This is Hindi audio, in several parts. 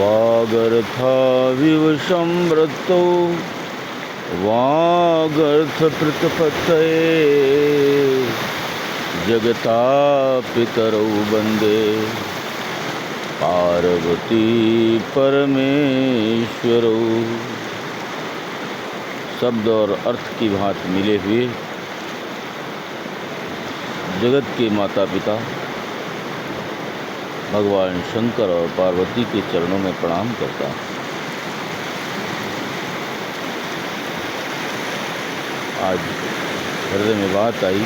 वागर्थाविव संवृत्तौ वागर्थप्रतिपत्तये जगतापितरौ वन्दे पार्वती परमेश्वरौ। शब्द और अर्थ की भांति मिले हुए जगत के माता पिता भगवान शंकर और पार्वती के चरणों में प्रणाम करता हूँ। आज हृदय में बात आई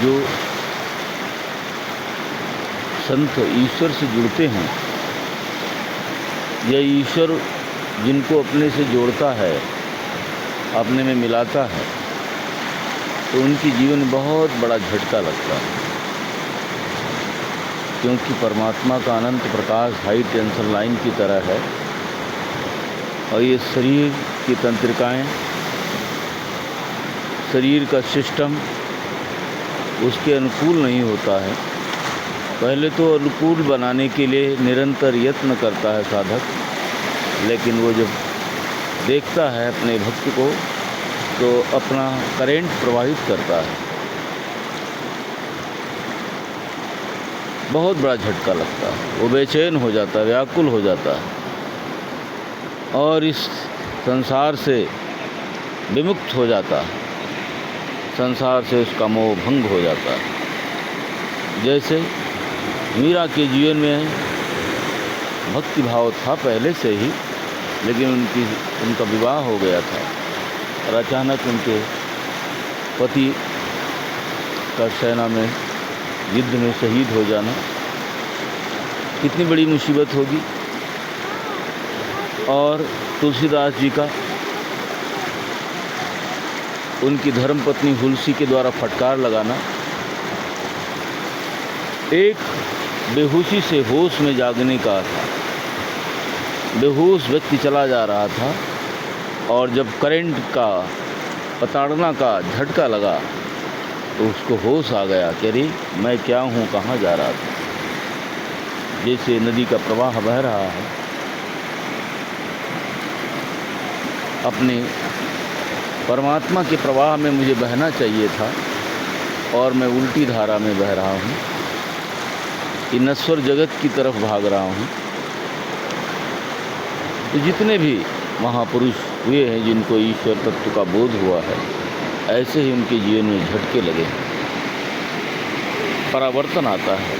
जो संत ईश्वर से जुड़ते हैं या ईश्वर जिनको अपने से जोड़ता है, अपने में मिलाता है, तो उनकी जीवन में बहुत बड़ा झटका लगता है, क्योंकि परमात्मा का अनंत प्रकाश हाई टेंशन लाइन की तरह है और ये शरीर की तंत्रिकाएं, शरीर का सिस्टम उसके अनुकूल नहीं होता है। पहले तो अनुकूल बनाने के लिए निरंतर यत्न करता है साधक, लेकिन वो जब देखता है अपने भक्त को तो अपना करेंट प्रवाहित करता है, बहुत बड़ा झटका लगता है। वो बेचैन हो जाता है, व्याकुल हो जाता है और इस संसार से विमुक्त हो जाता है, संसार से उसका मोह भंग हो जाता है। जैसे मीरा के जीवन में भक्ति भाव था पहले से ही, लेकिन उनका विवाह हो गया था और अचानक उनके पति का सेना में युद्ध में शहीद हो जाना कितनी बड़ी मुसीबत होगी। और तुलसीदास जी का उनकी धर्मपत्नी हुलसी के द्वारा फटकार लगाना, एक बेहोशी से होश में जागने का था। बेहोश व्यक्ति चला जा रहा था और जब करंट का प्रताड़ना का झटका लगा तो उसको होश आ गया कि अरे मैं क्या हूँ, कहाँ जा रहा था। जैसे नदी का प्रवाह बह रहा है, अपने परमात्मा के प्रवाह में मुझे बहना चाहिए था और मैं उल्टी धारा में बह रहा हूँ, कि नश्वर जगत की तरफ भाग रहा हूँ। तो जितने भी महापुरुष हुए हैं जिनको ईश्वर तत्व का बोध हुआ है, ऐसे ही उनके जीवन में झटके लगे, परावर्तन आता है,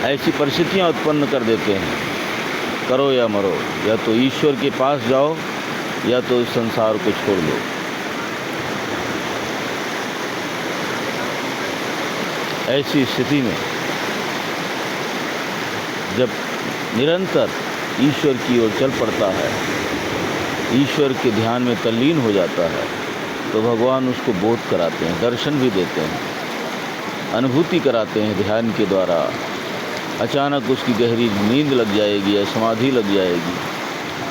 ऐसी परिस्थितियाँ उत्पन्न कर देते हैं, करो या मरो, या तो ईश्वर के पास जाओ या तो इस संसार को छोड़ दो। ऐसी स्थिति में जब निरंतर ईश्वर की ओर चल पड़ता है, ईश्वर के ध्यान में तल्लीन हो जाता है, तो भगवान उसको बोध कराते हैं, दर्शन भी देते हैं, अनुभूति कराते हैं ध्यान के द्वारा। अचानक उसकी गहरी नींद लग जाएगी या समाधि लग जाएगी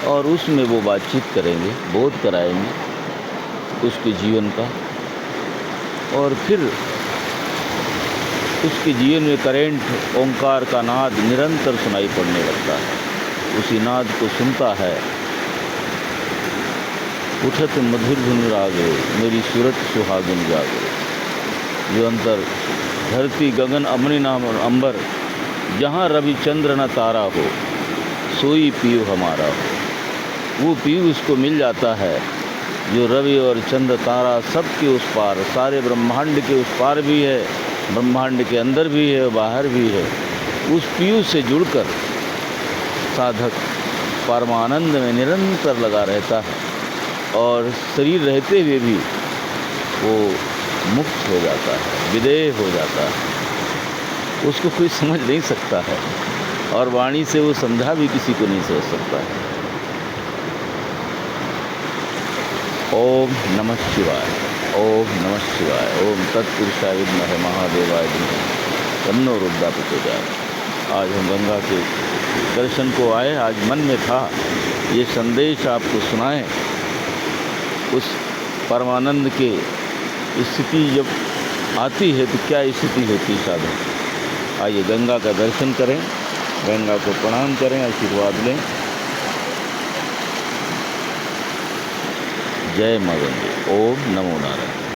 और उसमें वो बातचीत करेंगे, बोध कराएंगे उसके जीवन का, और फिर उसके जीवन में करेंट ओंकार का नाद निरंतर सुनाई पड़ने लगता है। उसी नाद को सुनता है, उठत मधुर धुन रागे मेरी सूरत सुहागिन जागे। जो अंतर धरती गगन अमनि नाम अंबर, जहाँ रवि चंद्र न तारा हो, सोई पीयू हमारा हो। वो पीयू उसको मिल जाता है जो रवि और चंद्र तारा सबके उस पार, सारे ब्रह्मांड के उस पार भी है, ब्रह्मांड के अंदर भी है, बाहर भी है। उस पीयू से जुड़कर साधक परमानंद में निरंतर लगा रहता है और शरीर रहते हुए भी वो मुक्त हो जाता है, विदेह हो जाता है। उसको कोई समझ नहीं सकता है और वाणी से वो समझा भी किसी को नहीं समझ सकता है। ओम नमः शिवाय, ओम नमः शिवाय, ओम तत्पुरुषाय विद्महे महादेवाय धीमहि तन्नो रुद्रः प्रचोदयात्। आज हम गंगा के दर्शन को आए, आज मन में था ये संदेश आपको सुनाएं। उस परमानंद के स्थिति जब आती है तो क्या स्थिति होती है साधक। आइए गंगा का दर्शन करें गंगा को प्रणाम करें, आशीर्वाद लें। जय मां गंगे। ओम नमो नारायण।